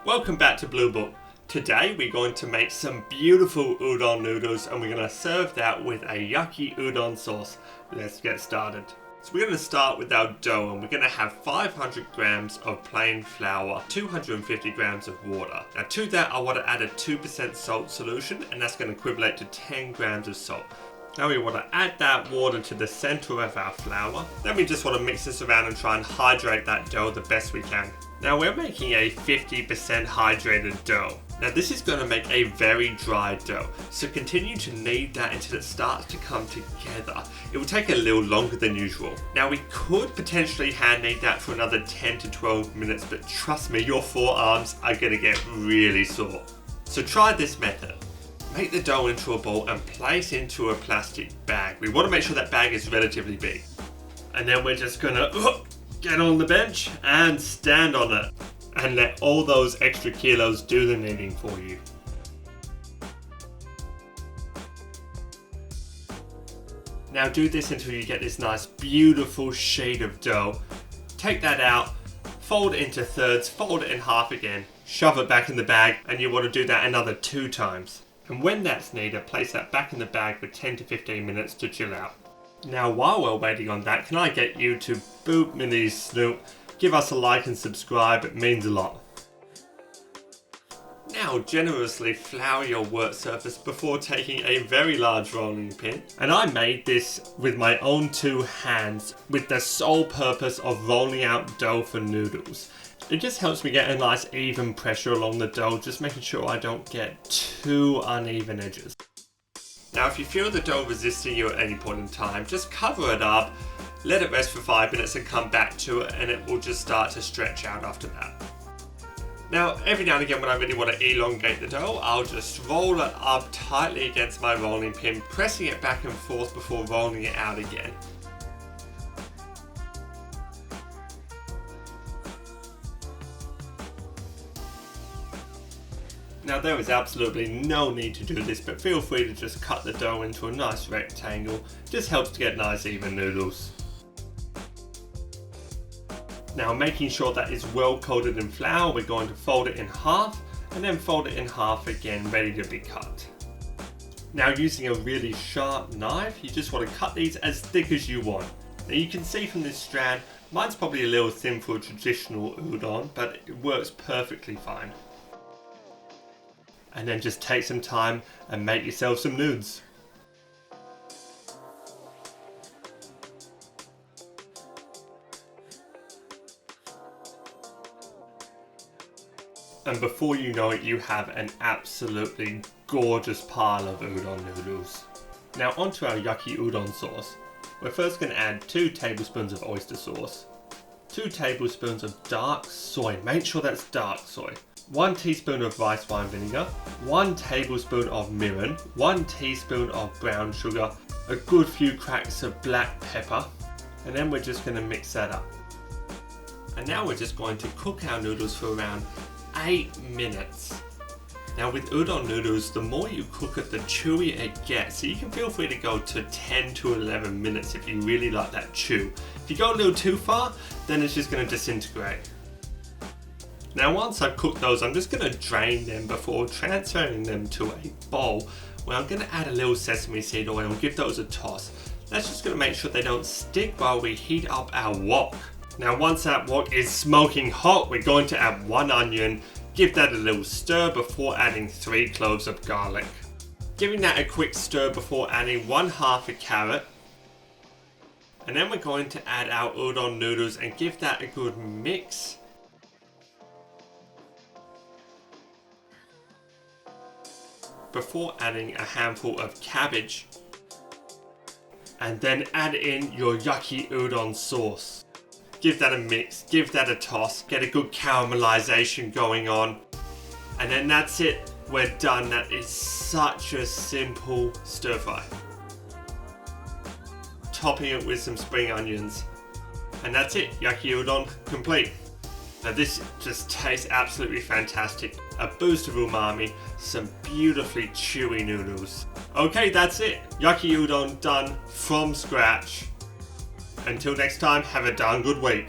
Welcome back to Blue Book. Today we're going to make some beautiful udon noodles and we're going to serve that with a Yaki Udon sauce. Let's get started. So we're going to start with our dough and we're going to have 500 grams of plain flour, 250 grams of water. Now to that I want to add a 2% salt solution and that's going to equivalent to 10 grams of salt. Now we want to add that water to the center of our flour. Then we just want to mix this around and try and hydrate that dough the best we can. Now we're making a 50% hydrated dough. Now this is going to make a very dry dough, so continue to knead that until it starts to come together. It will take a little longer than usual. Now we could potentially hand knead that for another 10 to 12 minutes, but trust me, your forearms are going to get really sore. So try this method. Make the dough into a ball and place into a plastic bag. We want to make sure that bag is relatively big. And then we're just going to get on the bench and stand on it and let all those extra kilos do the kneading for you. Now do this until you get this nice beautiful sheet of dough. Take that out, fold it into thirds, fold it in half again, shove it back in the bag, and you want to do that another 2 times. And when that's kneaded, place that back in the bag for 10 to 15 minutes to chill out. Now while we're waiting on that, can I get you to boop Minnie Snoop, give us a like and subscribe, it means a lot. Now generously flour your work surface before taking a very large rolling pin. And I made this with my own 2 hands with the sole purpose of rolling out dough for noodles. It just helps me get a nice even pressure along the dough, just making sure I don't get too uneven edges. Now if you feel the dough resisting you at any point in time, just cover it up, let it rest for 5 minutes and come back to it and it will just start to stretch out after that. Now every now and again when I really want to elongate the dough, I'll just roll it up tightly against my rolling pin, pressing it back and forth before rolling it out again. Now there is absolutely no need to do this, but feel free to just cut the dough into a nice rectangle. Just helps to get nice even noodles. Now making sure that it's well coated in flour, we're going to fold it in half and then fold it in half again, ready to be cut. Now using a really sharp knife, you just want to cut these as thick as you want. Now you can see from this strand, mine's probably a little thin for a traditional udon, but it works perfectly fine. And then just take some time and make yourself some noodles. And before you know it, you have an absolutely gorgeous pile of udon noodles. Now onto our Yaki Udon sauce. We're first going to add 2 tablespoons of oyster sauce, 2 tablespoons of dark soy, make sure that's dark soy, 1 teaspoon of rice wine vinegar, 1 tablespoon of mirin, 1 teaspoon of brown sugar, a good few cracks of black pepper, and then we're just going to mix that up. And now we're just going to cook our noodles for around 8 minutes. Now with udon noodles, the more you cook it, the chewier it gets, so you can feel free to go to 10 to 11 minutes if you really like that chew. If you go a little too far, then it's just going to disintegrate. Now once I've cooked those, I'm just going to drain them before transferring them to a bowl where I'm going to add a little sesame seed oil and give those a toss. That's just going to make sure they don't stick while we heat up our wok. Now once that wok is smoking hot, we're going to add 1 onion, give that a little stir before adding 3 cloves of garlic. Giving that a quick stir before adding 1/2 a carrot. And then we're going to add our udon noodles and give that a good mix. Before adding a handful of cabbage, and then add in your Yaki Udon sauce. Give that a mix, give that a toss, get a good caramelization going on, and then that's it, we're done. That is such a simple stir fry. Topping it with some spring onions, and that's it, Yaki Udon complete. Now this just tastes absolutely fantastic. A boost of umami, some beautifully chewy noodles. Okay, that's it. Yaki Udon done from scratch. Until next time, have a darn good week.